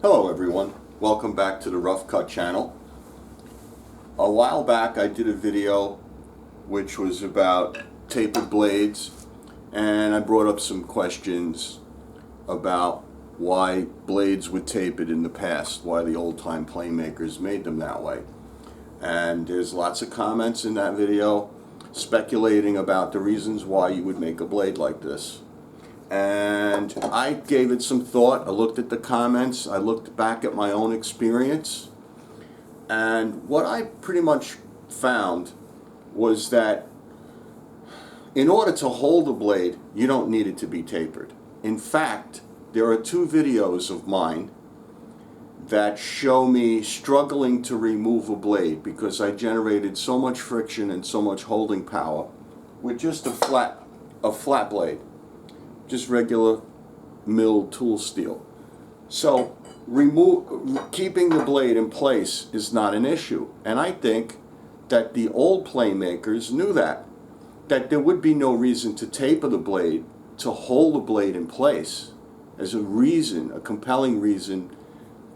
Hello everyone, welcome back to the Rough Cut channel. A while back I did a video which was about tapered blades, and I brought up some questions about why blades were tapered in the past, why the old time plane makers made them that way. And there's lots of comments in that video speculating about the reasons why you would make a blade like this. And I gave it some thought. I looked at the comments, I looked back at my own experience, and what I pretty much found was that in order to hold a blade, you don't need it to be tapered. In fact, there are two videos of mine that show me struggling to remove a blade because I generated so much friction and so much holding power with just a flat blade. Just regular milled tool steel. So keeping the blade in place is not an issue, and I think that the old plane makers knew that there would be no reason to taper the blade to hold the blade in place as a compelling reason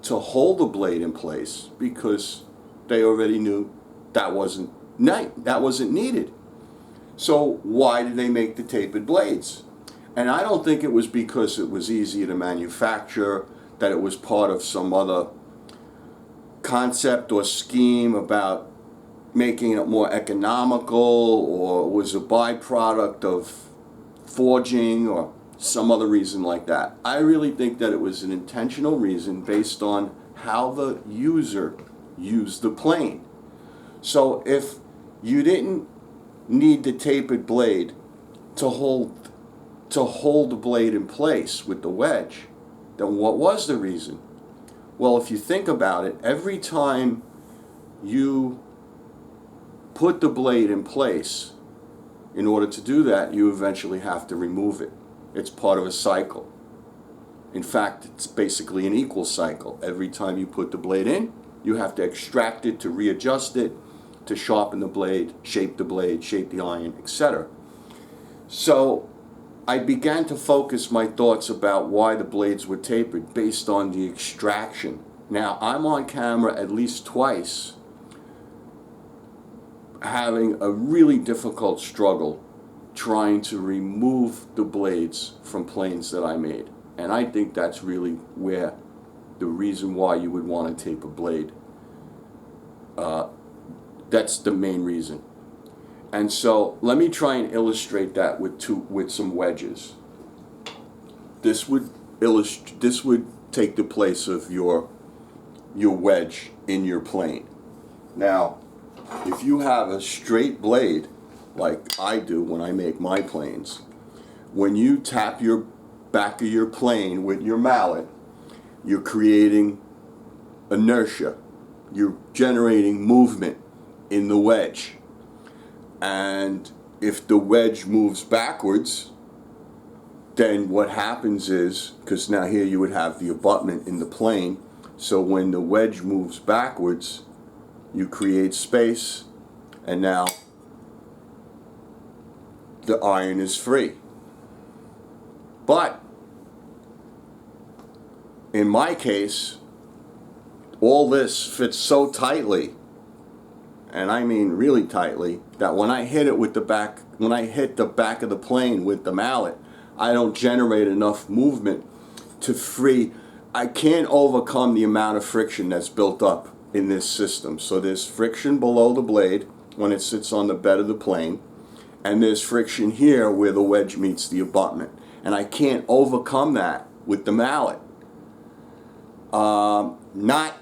to hold the blade in place, because they already knew that wasn't needed. So why did they make the tapered blades? And I don't think it was because it was easier to manufacture, that it was part of some other concept or scheme about making it more economical, or was a byproduct of forging or some other reason like that. I really think that it was an intentional reason based on how the user used the plane. So if you didn't need the tapered blade to hold the blade in place with the wedge, then what was the reason? Well, if you think about it, every time you put the blade in place, in order to do that, you eventually have to remove it. It's part of a cycle. In fact, it's basically an equal cycle. Every time you put the blade in, you have to extract it to readjust it, to sharpen the blade, shape the iron, etc. So I began to focus my thoughts about why the blades were tapered based on the extraction. Now, I'm on camera at least twice having a really difficult struggle trying to remove the blades from planes that I made. And I think that's really where the reason why you would want to tape a blade. That's the main reason. And so let me try and illustrate that with some wedges. This would take the place of your wedge in your plane. Now, if you have a straight blade like I do when I make my planes, when you tap your back of your plane with your mallet, you're creating inertia. You're generating movement in the wedge. And if the wedge moves backwards, then what happens is, because now here you would have the abutment in the plane, so when the wedge moves backwards, you create space, and now the iron is free. But in my case, all this fits so tightly, and I mean really tightly, that when I hit the back of the plane with the mallet, I don't generate enough movement to free. I can't overcome the amount of friction that's built up in this system. So there's friction below the blade when it sits on the bed of the plane, and there's friction here where the wedge meets the abutment. And I can't overcome that with the mallet. Not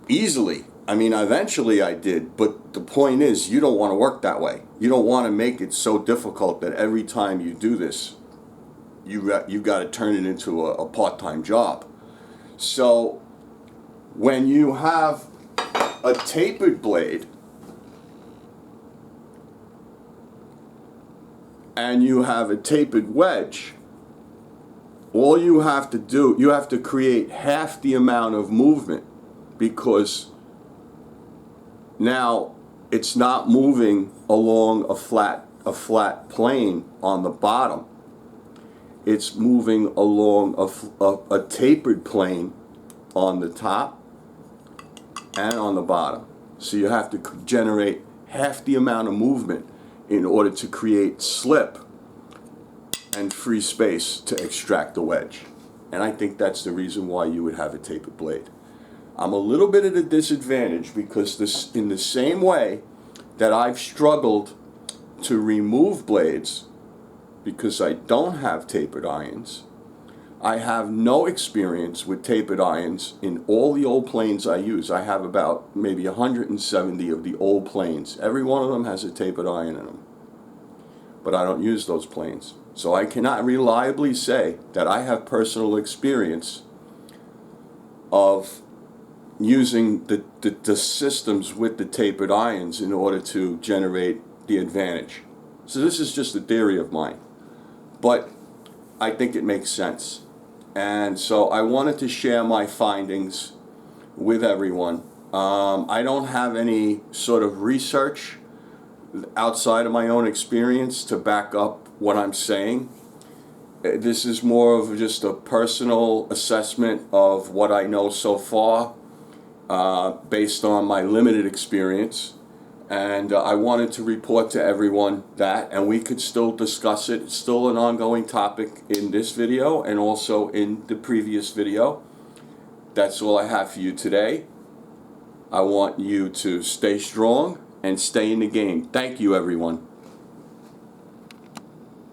easily. I mean, eventually I did, but the point is, you don't want to work that way. You don't want to make it so difficult that every time you do this, you got to turn it into a part-time job. So when you have a tapered blade and you have a tapered wedge, all you have to do, you have to create half the amount of movement, because now it's not moving along a flat plane on the bottom. It's moving along a tapered plane on the top and on the bottom. So you have to generate half the amount of movement in order to create slip and free space to extract the wedge. And I think that's the reason why you would have a tapered blade. I'm a little bit at a disadvantage because this, in the same way that I've struggled to remove blades because I don't have tapered irons, I have no experience with tapered irons in all the old planes I use. I have about maybe 170 of the old planes. Every one of them has a tapered iron in them. But I don't use those planes. So I cannot reliably say that I have personal experience of using the systems with the tapered irons in order to generate the advantage. So this is just a theory of mine. But I think it makes sense. And so I wanted to share my findings with everyone. I don't have any sort of research outside of my own experience to back up what I'm saying. This is more of just a personal assessment of what I know so far, based on my limited experience. And I wanted to report to everyone that, and we could still discuss it. It's still an ongoing topic in this video and also in the previous video. That's all I have for you today. I want you to stay strong and stay in the game. Thank you, everyone.